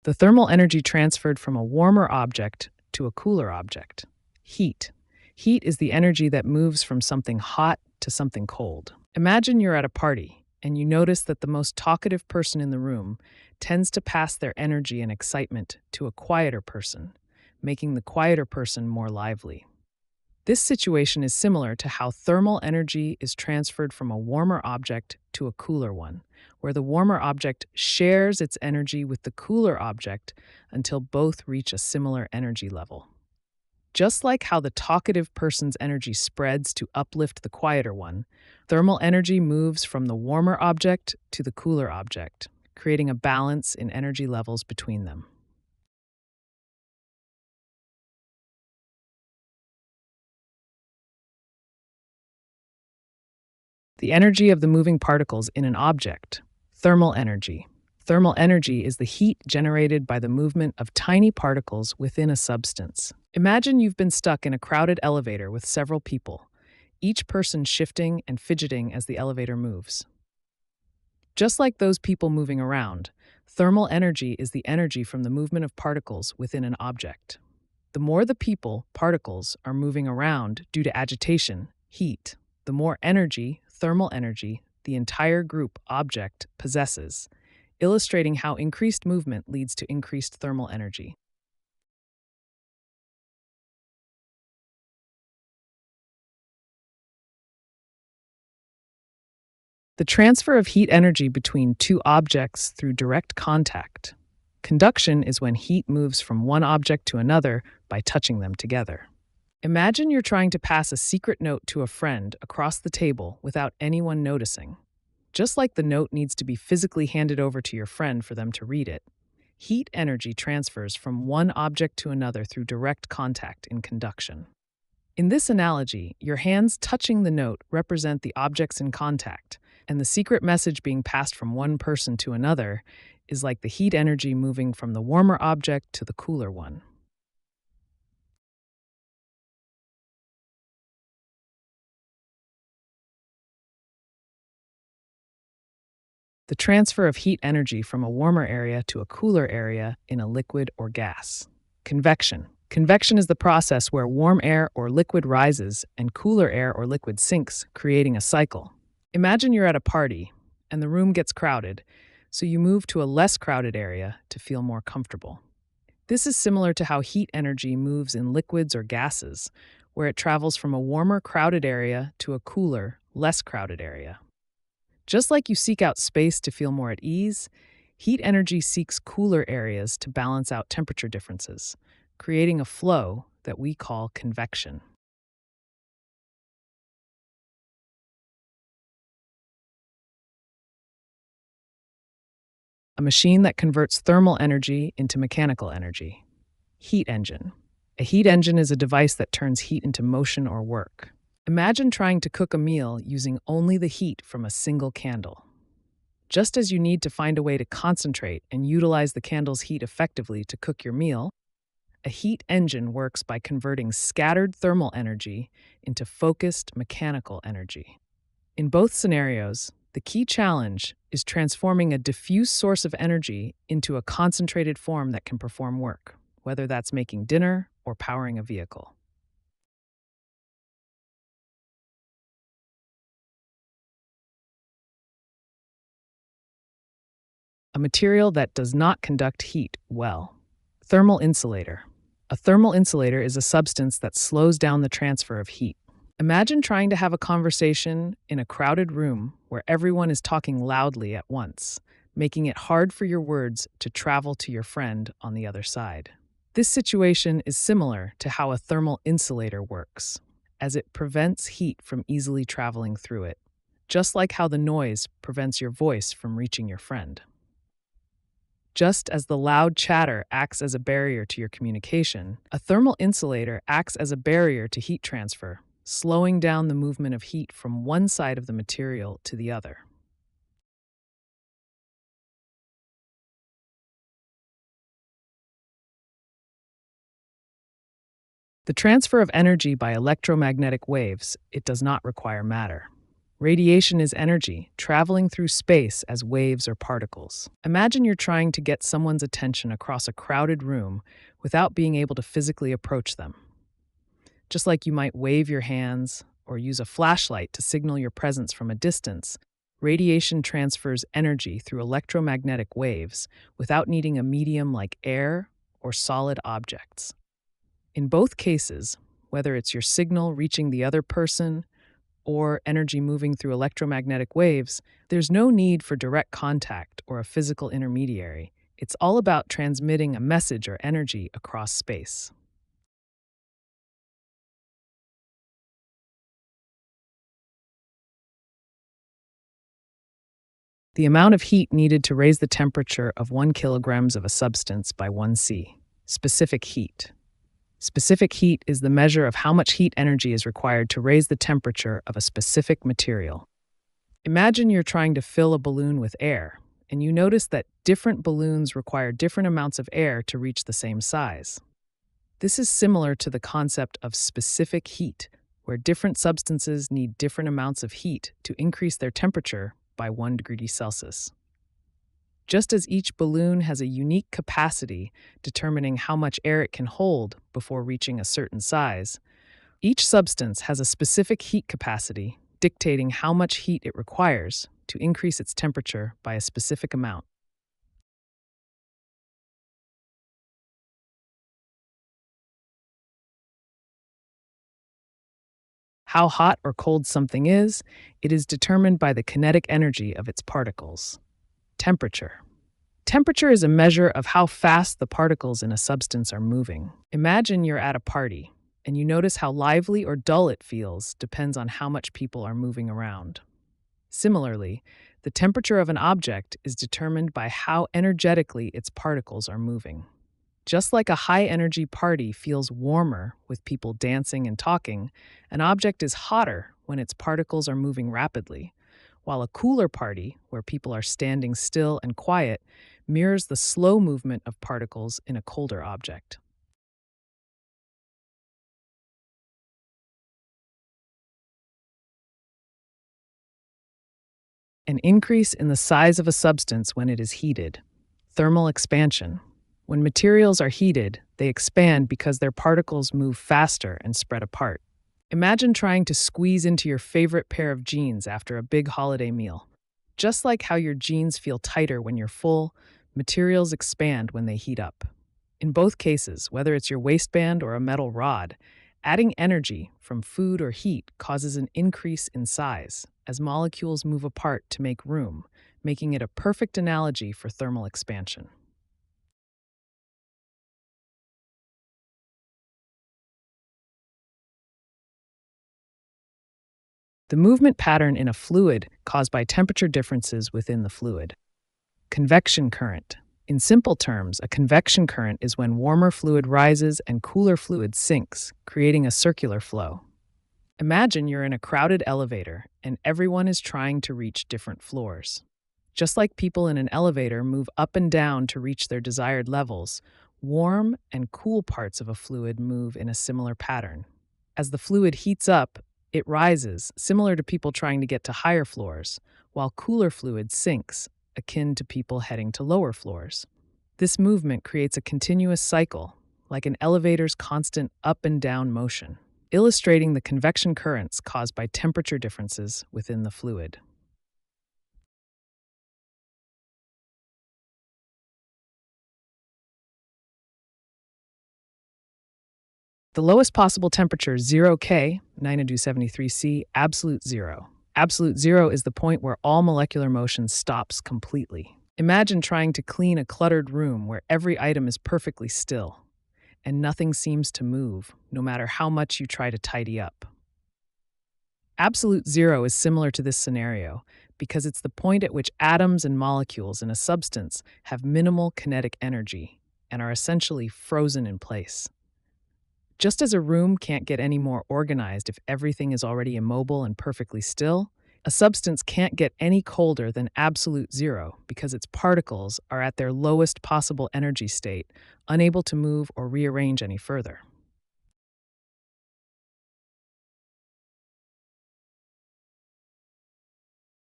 The thermal energy transferred from a warmer object to a cooler object. Heat. Heat is the energy that moves from something hot to something cold. Imagine you're at a party and you notice that the most talkative person in the room tends to pass their energy and excitement to a quieter person, making the quieter person more lively. This situation is similar to how thermal energy is transferred from a warmer object to a cooler one, where the warmer object shares its energy with the cooler object until both reach a similar energy level. Just like how the talkative person's energy spreads to uplift the quieter one, thermal energy moves from the warmer object to the cooler object, creating a balance in energy levels between them. The energy of the moving particles in an object. Thermal energy. Thermal energy is the heat generated by the movement of tiny particles within a substance. Imagine you've been stuck in a crowded elevator with several people, each person shifting and fidgeting as the elevator moves. Just like those people moving around, thermal energy is the energy from the movement of particles within an object. The more the people, particles, are moving around due to agitation, heat, the more energy, thermal energy, the entire group object possesses, illustrating how increased movement leads to increased thermal energy. The transfer of heat energy between two objects through direct contact. Conduction is when heat moves from one object to another by touching them together. Imagine you're trying to pass a secret note to a friend across the table without anyone noticing. Just like the note needs to be physically handed over to your friend for them to read it, heat energy transfers from one object to another through direct contact in conduction. In this analogy, your hands touching the note represent the objects in contact, and the secret message being passed from one person to another is like the heat energy moving from the warmer object to the cooler one. The transfer of heat energy from a warmer area to a cooler area in a liquid or gas. Convection. Convection is the process where warm air or liquid rises and cooler air or liquid sinks, creating a cycle. Imagine you're at a party and the room gets crowded, so you move to a less crowded area to feel more comfortable. This is similar to how heat energy moves in liquids or gases, where it travels from a warmer, crowded area to a cooler, less crowded area. Just like you seek out space to feel more at ease, heat energy seeks cooler areas to balance out temperature differences, creating a flow that we call convection. A machine that converts thermal energy into mechanical energy. Heat engine. A heat engine is a device that turns heat into motion or work. Imagine trying to cook a meal using only the heat from a single candle. Just as you need to find a way to concentrate and utilize the candle's heat effectively to cook your meal, a heat engine works by converting scattered thermal energy into focused mechanical energy. In both scenarios, the key challenge is transforming a diffuse source of energy into a concentrated form that can perform work, whether that's making dinner or powering a vehicle. A material that does not conduct heat well. Thermal insulator. A thermal insulator is a substance that slows down the transfer of heat. Imagine trying to have a conversation in a crowded room where everyone is talking loudly at once, making it hard for your words to travel to your friend on the other side. This situation is similar to how a thermal insulator works, as it prevents heat from easily traveling through it, just like how the noise prevents your voice from reaching your friend. Just as the loud chatter acts as a barrier to your communication, a thermal insulator acts as a barrier to heat transfer, slowing down the movement of heat from one side of the material to the other. The transfer of energy by electromagnetic waves, it does not require matter. Radiation is energy traveling through space as waves or particles. Imagine you're trying to get someone's attention across a crowded room without being able to physically approach them. Just like you might wave your hands or use a flashlight to signal your presence from a distance, radiation transfers energy through electromagnetic waves without needing a medium like air or solid objects. In both cases, whether it's your signal reaching the other person or energy moving through electromagnetic waves, there's no need for direct contact or a physical intermediary. It's all about transmitting a message or energy across space. The amount of heat needed to raise the temperature of 1 kilograms of a substance by 1 C. Specific heat. Specific heat is the measure of how much heat energy is required to raise the temperature of a specific material. Imagine you're trying to fill a balloon with air, and you notice that different balloons require different amounts of air to reach the same size. This is similar to the concept of specific heat, where different substances need different amounts of heat to increase their temperature by 1 degree Celsius. Just as each balloon has a unique capacity determining how much air it can hold before reaching a certain size, each substance has a specific heat capacity dictating how much heat it requires to increase its temperature by a specific amount. How hot or cold something is, it is determined by the kinetic energy of its particles. Temperature. Temperature is a measure of how fast the particles in a substance are moving. Imagine you're at a party, and you notice how lively or dull it feels depends on how much people are moving around. Similarly, the temperature of an object is determined by how energetically its particles are moving. Just like a high-energy party feels warmer with people dancing and talking, an object is hotter when its particles are moving rapidly, while a cooler party, where people are standing still and quiet, mirrors the slow movement of particles in a colder object. An increase in the size of a substance when it is heated. Thermal expansion. When materials are heated, they expand because their particles move faster and spread apart. Imagine trying to squeeze into your favorite pair of jeans after a big holiday meal. Just like how your jeans feel tighter when you're full, materials expand when they heat up. In both cases, whether it's your waistband or a metal rod, adding energy from food or heat causes an increase in size as molecules move apart to make room, making it a perfect analogy for thermal expansion. The movement pattern in a fluid caused by temperature differences within the fluid. Convection current. In simple terms, a convection current is when warmer fluid rises and cooler fluid sinks, creating a circular flow. Imagine you're in a crowded elevator and everyone is trying to reach different floors. Just like people in an elevator move up and down to reach their desired levels, warm and cool parts of a fluid move in a similar pattern. As the fluid heats up, it rises, similar to people trying to get to higher floors, while cooler fluid sinks, akin to people heading to lower floors. This movement creates a continuous cycle, like an elevator's constant up and down motion, illustrating the convection currents caused by temperature differences within the fluid. The lowest possible temperature, 0 K, 9°73 C, absolute zero. Absolute zero is the point where all molecular motion stops completely. Imagine trying to clean a cluttered room where every item is perfectly still, and nothing seems to move, no matter how much you try to tidy up. Absolute zero is similar to this scenario because it's the point at which atoms and molecules in a substance have minimal kinetic energy and are essentially frozen in place. Just as a room can't get any more organized if everything is already immobile and perfectly still, a substance can't get any colder than absolute zero because its particles are at their lowest possible energy state, unable to move or rearrange any further.